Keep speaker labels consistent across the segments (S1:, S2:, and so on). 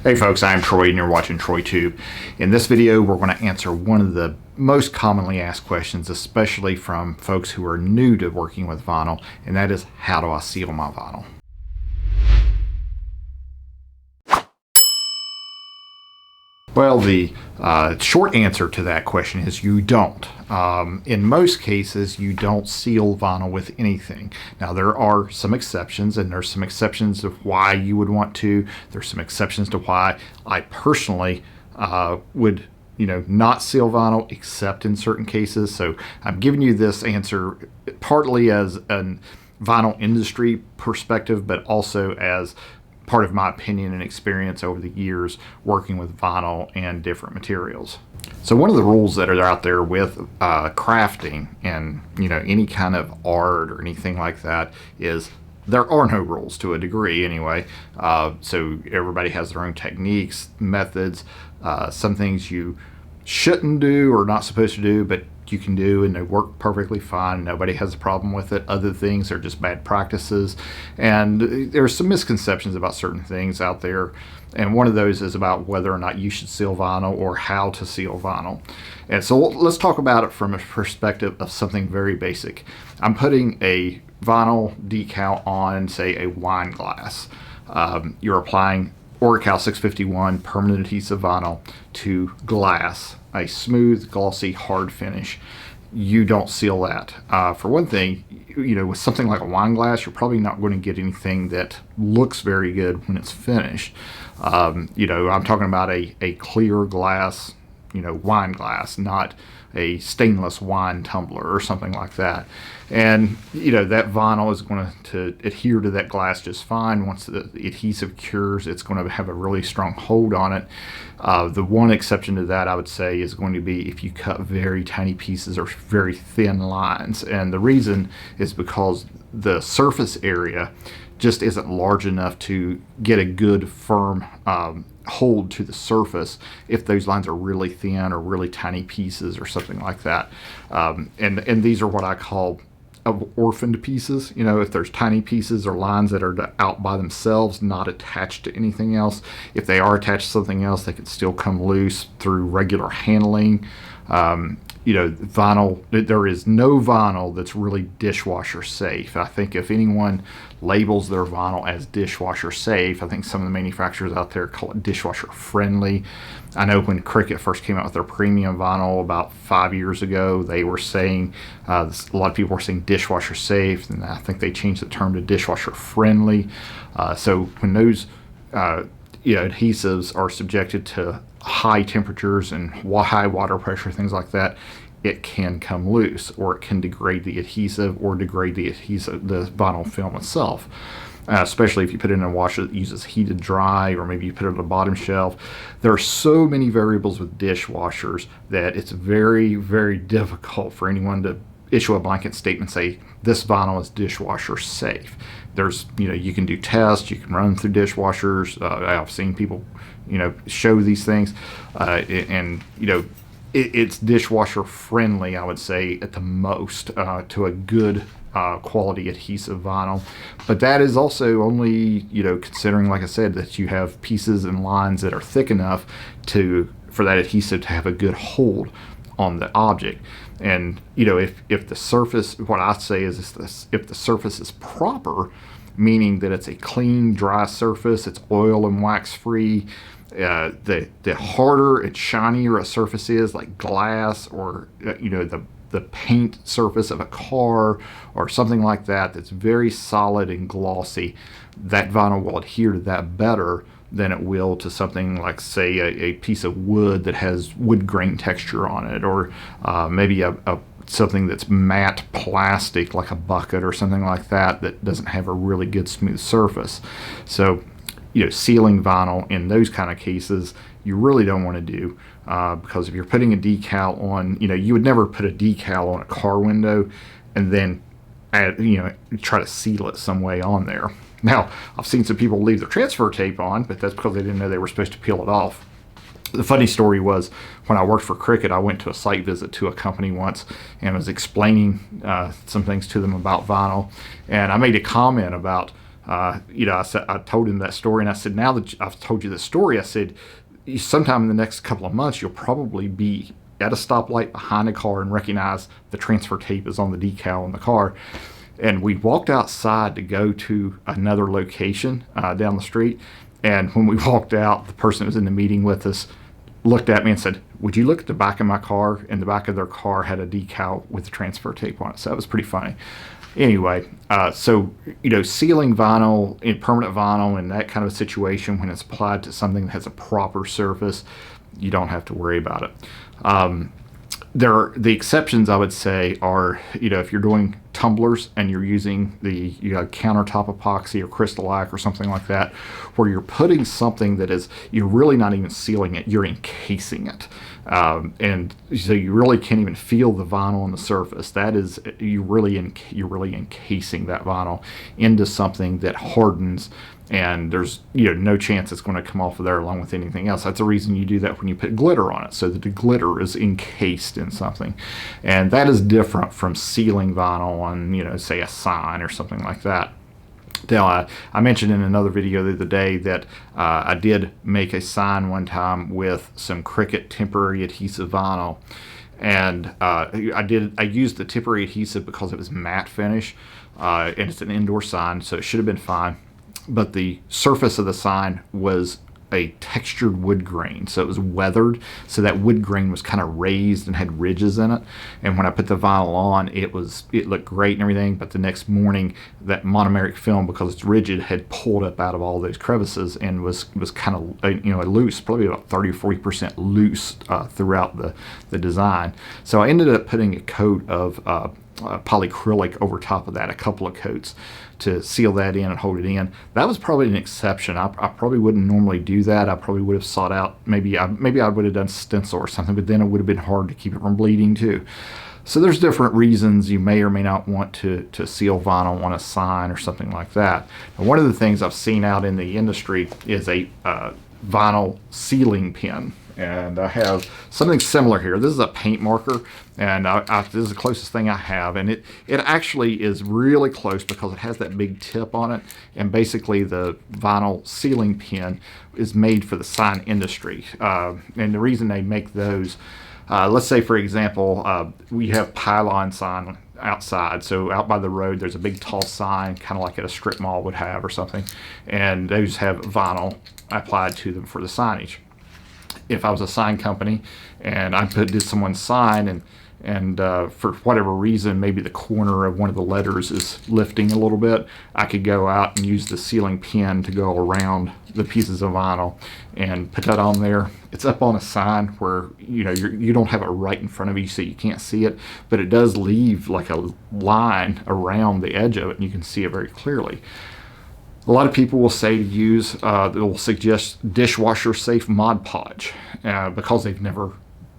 S1: Hey folks, I'm Troy and you're watching TroyTube. In this video, we're going to answer one of the most commonly asked questions, especially from folks who are new to working with vinyl, and that is, how do I seal my vinyl? Well, the short answer to that question is you don't. In most cases, you don't seal vinyl with anything. Now, there are some exceptions, and there's some exceptions of why you would want to. There's some exceptions to why I personally would not seal vinyl except in certain cases. So I'm giving you this answer partly as a vinyl industry perspective, but also as part of my opinion and experience over the years working with vinyl and different materials. So one of the rules that are out there with crafting and any kind of art or anything like that is there are no rules, to a degree anyway. So everybody has their own techniques, methods, some things you shouldn't do or not supposed to do, but you can do and they work perfectly fine. Nobody has a problem with it. Other things are just bad practices, and there's some misconceptions about certain things out there, and one of those is about whether or not you should seal vinyl or how to seal vinyl. And so let's talk about it from a perspective of something very basic. I'm putting a vinyl decal on, say, a wine glass. You're applying Oracal 651 permanent adhesive vinyl to glass, a smooth, glossy, hard finish. You don't seal that. For one thing, with something like a wine glass, you're probably not going to get anything that looks very good when it's finished. I'm talking about a clear glass, wine glass, not a stainless wine tumbler or something like that. And that vinyl is going to adhere to that glass just fine. Once the adhesive cures, it's going to have a really strong hold on it. The one exception to that, I would say, is going to be if you cut very tiny pieces or very thin lines. And the reason is because the surface area just isn't large enough to get a good firm hold to the surface if those lines are really thin or really tiny pieces or something like that. And these are what I call orphaned pieces. If there's tiny pieces or lines that are out by themselves, not attached to anything else. If they are attached to something else, they can still come loose through regular handling. Vinyl, there is no vinyl that's really dishwasher safe. I think if anyone labels their vinyl as dishwasher safe, I think some of the manufacturers out there call it dishwasher friendly. I know when Cricut first came out with their premium vinyl about 5 years ago, they were saying, a lot of people were saying dishwasher safe, and I think they changed the term to dishwasher friendly. So when those adhesives are subjected to high temperatures and high water pressure, things like that, it can come loose, or it can degrade the adhesive or degrade the vinyl film itself. Especially if you put it in a washer that uses heated dry, or maybe you put it on the bottom shelf. There are so many variables with dishwashers that it's very, very difficult for anyone to issue a blanket statement, say this vinyl is dishwasher safe. There's, you can do tests, you can run through dishwashers. I've seen people, show these things, and it's dishwasher friendly, I would say, at the most, to a good quality adhesive vinyl. But that is also only, considering, like I said, that you have pieces and lines that are thick enough for that adhesive to have a good hold on the object. And if the surface, what I say is this: if the surface is proper, meaning that it's a clean, dry surface, it's oil and wax free, the harder and shinier a surface is, like glass, or the paint surface of a car or something like that, that's very solid and glossy, that vinyl will adhere to that better than it will to something like, say, a piece of wood that has wood grain texture on it, or maybe something that's matte plastic, like a bucket or something like that, that doesn't have a really good smooth surface. So sealing vinyl in those kind of cases, you really don't want to do, because if you're putting a decal on, you would never put a decal on a car window and then try to seal it some way on there. Now, I've seen some people leave their transfer tape on, but that's because they didn't know they were supposed to peel it off. The funny story was, when I worked for Cricut, I went to a site visit to a company once and was explaining some things to them about vinyl, and I made a comment about I told him that story, and I said, now that I've told you the story, I said, sometime in the next couple of months, you'll probably be at a stoplight behind a car and recognize the transfer tape is on the decal on the car. And we walked outside to go to another location down the street. And when we walked out, the person that was in the meeting with us looked at me and said, would you look at the back of my car? And the back of their car had a decal with the transfer tape on it. So that was pretty funny. Anyway, so, sealing vinyl in permanent vinyl in that kind of a situation, when it's applied to something that has a proper surface, you don't have to worry about it. The exceptions, I would say, are, if you're doing tumblers and you're using the countertop epoxy or crystalline or something like that, where you're putting something that is, you're really not even sealing it, you're encasing it. And so you really can't even feel the vinyl on the surface. That is, you're really encasing that vinyl into something that hardens, and there's no chance it's going to come off of there along with anything else. That's the reason you do that when you put glitter on it, so that the glitter is encased in something. And that is different from sealing vinyl on, say a sign or something like that. Now, I mentioned in another video the other day that I did make a sign one time with some Cricut temporary adhesive vinyl. And I used the temporary adhesive because it was matte finish, and it's an indoor sign, so it should have been fine. But the surface of the sign was a textured wood grain, so it was weathered, so that wood grain was kind of raised and had ridges in it. And when I put the vinyl on, it looked great and everything, but the next morning that monomeric film, because it's rigid, had pulled up out of all those crevices and was kind of loose, probably about 30 or 40% loose throughout the design. So I ended up putting a coat of polyacrylic over top of that, a couple of coats, to seal that in and hold it in. That was probably an exception. I probably wouldn't normally do that. I probably would have sought out, maybe I would have done stencil or something, but then it would have been hard to keep it from bleeding too. So there's different reasons you may or may not want to seal vinyl on a sign or something like that. Now, one of the things I've seen out in the industry is a vinyl sealing pen. And I have something similar here. This is a paint marker, and this is the closest thing I have. And it actually is really close because it has that big tip on it. And basically the vinyl sealing pen is made for the sign industry. And the reason they make those, let's say, for example, we have pylon sign outside. So out by the road, there's a big tall sign, kind of like at a strip mall would have or something. And those have vinyl applied to them for the signage. If I was a sign company and I did someone's sign and for whatever reason, maybe the corner of one of the letters is lifting a little bit, I could go out and use the sealing pen to go around the pieces of vinyl and put that on there. It's up on a sign where you don't have it right in front of you, so you can't see it, but it does leave like a line around the edge of it, and you can see it very clearly. A lot of people will say to use, they'll suggest dishwasher safe Mod Podge because they've never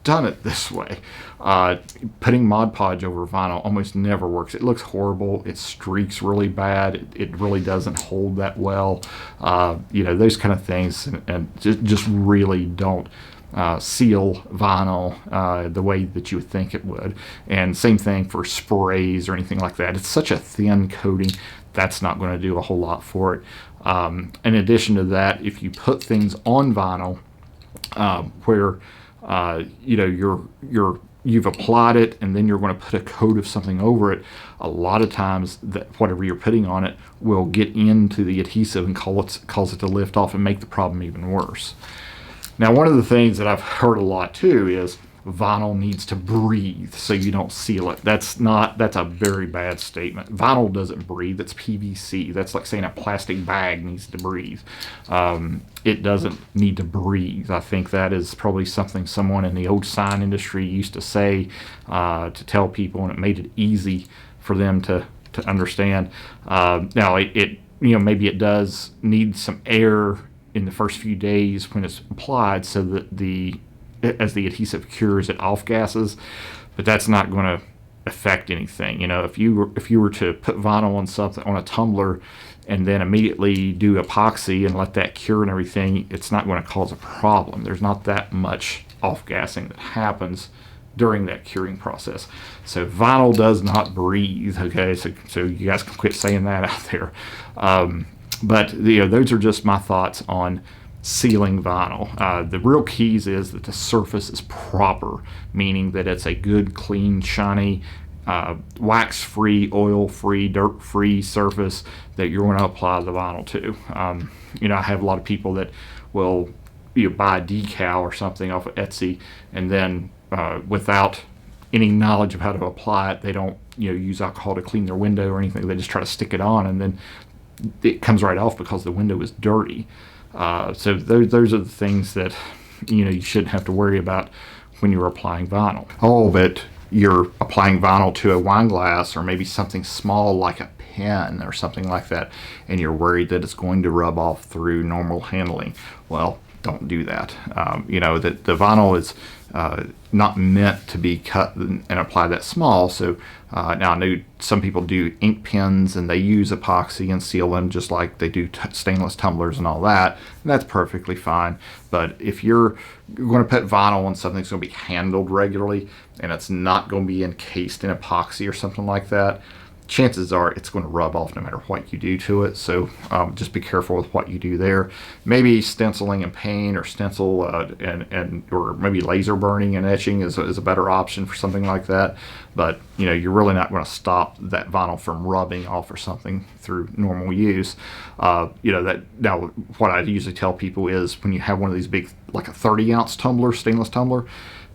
S1: done it this way. Putting Mod Podge over vinyl almost never works. It looks horrible. It streaks really bad. It really doesn't hold that well. Those kind of things, and just really don't seal vinyl the way that you would think it would. And same thing for sprays or anything like that. It's such a thin coating. That's not going to do a whole lot for it. In addition to that, if you put things on vinyl where you've applied it and then you're going to put a coat of something over it, a lot of times that whatever you're putting on it will get into the adhesive and cause it to lift off and make the problem even worse. Now, one of the things that I've heard a lot too is vinyl needs to breathe so you don't seal it. That's a very bad statement. Vinyl doesn't breathe. It's PVC. That's like saying a plastic bag needs to breathe. It doesn't need to breathe. I think that is probably something someone in the old sign industry used to say to tell people, and it made it easy for them to understand. Now, maybe it does need some air in the first few days when it's applied, so that as the adhesive cures, it off gases, but that's not going to affect anything. If you were to put vinyl on something, on a tumbler, and then immediately do epoxy and let that cure and everything, it's not going to cause a problem. There's not that much off gassing that happens during that curing process. So vinyl does not breathe. Okay, so you guys can quit saying that out there. But those are just my thoughts on sealing vinyl. The real keys is that the surface is proper, meaning that it's a good, clean, shiny, wax-free, oil-free, dirt-free surface that you're going to apply the vinyl to. I have a lot of people that will buy a decal or something off of Etsy, and then without any knowledge of how to apply it, they don't use alcohol to clean their window or anything. They just try to stick it on, and then it comes right off because the window is dirty. So those are the things that you shouldn't have to worry about when you're applying vinyl. Oh, but you're applying vinyl to a wine glass or maybe something small like a pen or something like that, and you're worried that it's going to rub off through normal handling. Well, don't do that. That the vinyl is not meant to be cut and applied that small. So now I know some people do ink pens and they use epoxy and seal them just like they do stainless tumblers and all that. And that's perfectly fine. But if you're going to put vinyl on something that's going to be handled regularly and it's not going to be encased in epoxy or something like that, chances are it's going to rub off no matter what you do to it. So just be careful with what you do there. Maybe stenciling and paint, or stencil or maybe laser burning and etching is a better option for something like that. But you're really not going to stop that vinyl from rubbing off or something through normal use. That now what I usually tell people is when you have one of these big, like a 30-ounce tumbler, stainless tumbler,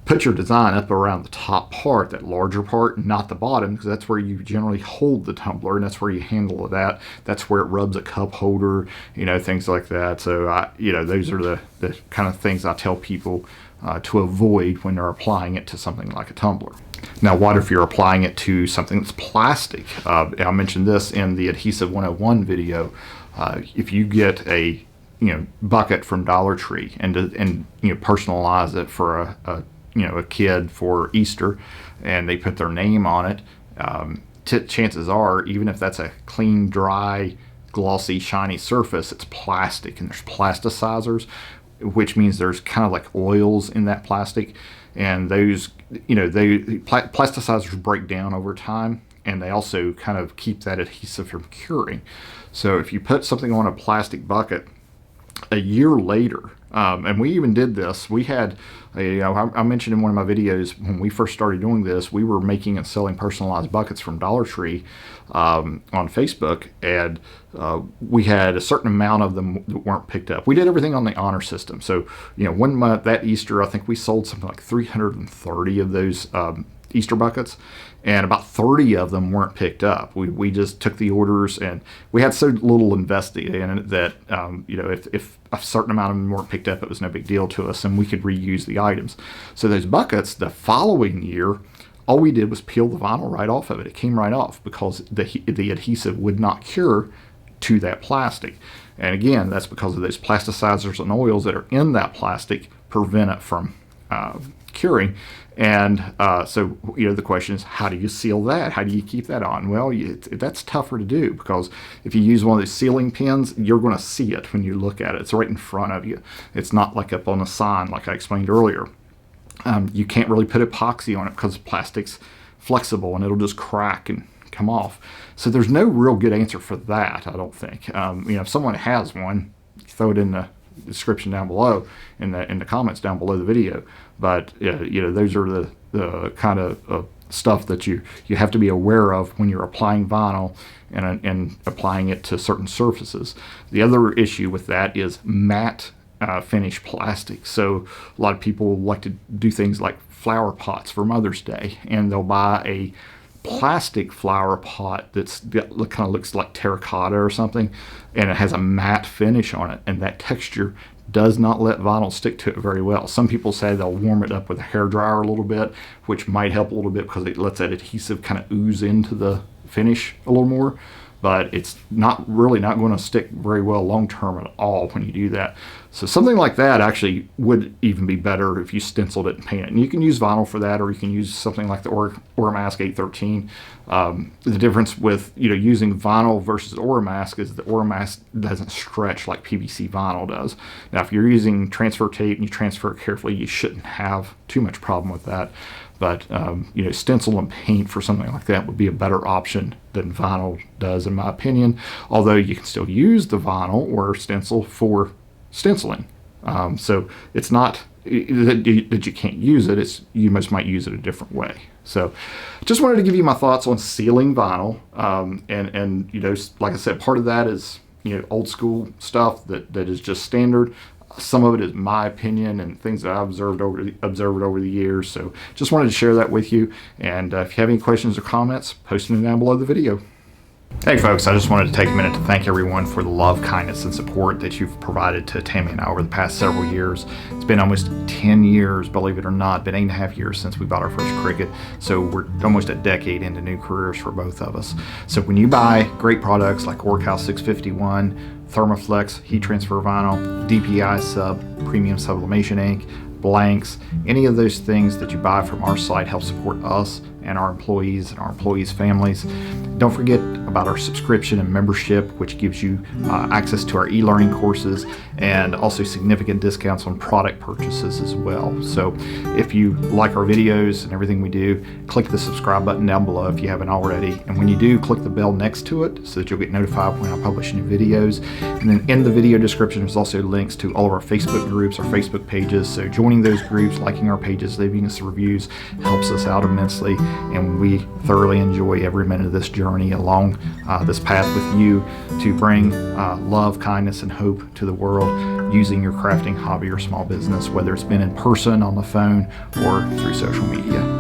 S1: put your design up around the top part, that larger part, not the bottom, because that's where you generally hold the tumbler and that's where you handle it at. That's where it rubs a cup holder, things like that. So, those are the kind of things I tell people to avoid when they're applying it to something like a tumbler. Now, what if you're applying it to something that's plastic? I mentioned this in the Adhesive 101 video. If you get a bucket from Dollar Tree and personalize it for a kid for Easter, and they put their name on it, chances are, even if that's a clean, dry, glossy, shiny surface, it's plastic, and there's plasticizers, which means there's kind of like oils in that plastic, and those, plasticizers break down over time, and they also kind of keep that adhesive from curing. So if you put something on a plastic bucket a year later, and we even did this, we had I mentioned in one of my videos when we first started doing this, we were making and selling personalized buckets from Dollar Tree on Facebook, and we had a certain amount of them that weren't picked up. We did everything on the honor system. So, one month, that Easter, I think we sold something like 330 of those Easter buckets, and about 30 of them weren't picked up. We just took the orders, and we had so little invested in it that if a certain amount of them weren't picked up, it was no big deal to us, and we could reuse the items. So those buckets, the following year, all we did was peel the vinyl right off of it. It came right off because the adhesive would not cure to that plastic. And again, that's because of those plasticizers and oils that are in that plastic prevent it from curing. And so the question is, how do you seal that? How do you keep that on? Well, that's tougher to do, because if you use one of those sealing pins, you're going to see it when you look at it. It's right in front of you. It's not like up on a sign like I explained earlier. You can't really put epoxy on it because plastic's flexible and it'll just crack and come off. So there's no real good answer for that, I don't think. If someone has one, throw it in the description down below, in the comments down below the video. But those are the kind of stuff that you have to be aware of when you're applying vinyl and applying it to certain surfaces. The other issue with that is matte finish plastic. So a lot of people like to do things like flower pots for Mother's Day, and they'll buy a plastic flower pot that kind of looks like terracotta or something, and it has a matte finish on it, and that texture does not let vinyl stick to it very well. Some people say they'll warm it up with a hairdryer a little bit, which might help a little bit because it lets that adhesive kind of ooze into the finish a little more, but it's not going to stick very well long term at all when you do that. So something like that actually would even be better if you stenciled it and painted it. And you can use vinyl for that, or you can use something like the Oramask 813. The difference with using vinyl versus Oramask is the Oramask doesn't stretch like PVC vinyl does. Now, if you're using transfer tape and you transfer it carefully, you shouldn't have too much problem with that. but stencil and paint for something like that would be a better option than vinyl does, in my opinion, although you can still use the vinyl or stencil for stenciling. So it's not that you can't use it, it's you might use it a different way. So just wanted to give you my thoughts on sealing vinyl, and like I said, part of that is old school stuff that is just standard. Some of it is my opinion and things that I've observed over the years. So just wanted to share that with you. And if you have any questions or comments, post them down below the video. Hey folks, I just wanted to take a minute to thank everyone for the love, kindness, and support that you've provided to Tammy and I over the past several years. It's been almost 10 years, believe it or not, been 8.5 years since we bought our first Cricut. So we're almost a decade into new careers for both of us. So when you buy great products like Orcal 651, Thermaflex, heat transfer vinyl, DPI sub, premium sublimation ink, blanks, any of those things that you buy from our site help support us and our employees and our employees' families. Don't forget about our subscription and membership, which gives you access to our e-learning courses and also significant discounts on product purchases as well. So if you like our videos and everything we do, click the subscribe button down below if you haven't already. And when you do, click the bell next to it so that you'll get notified when I publish new videos. And then in the video description, there's also links to all of our Facebook groups, our Facebook pages. So joining those groups, liking our pages, leaving us reviews helps us out immensely. And we thoroughly enjoy every minute of this journey along this path with you to bring love, kindness, and hope to the world using your crafting hobby or small business, whether it's been in person, on the phone, or through social media.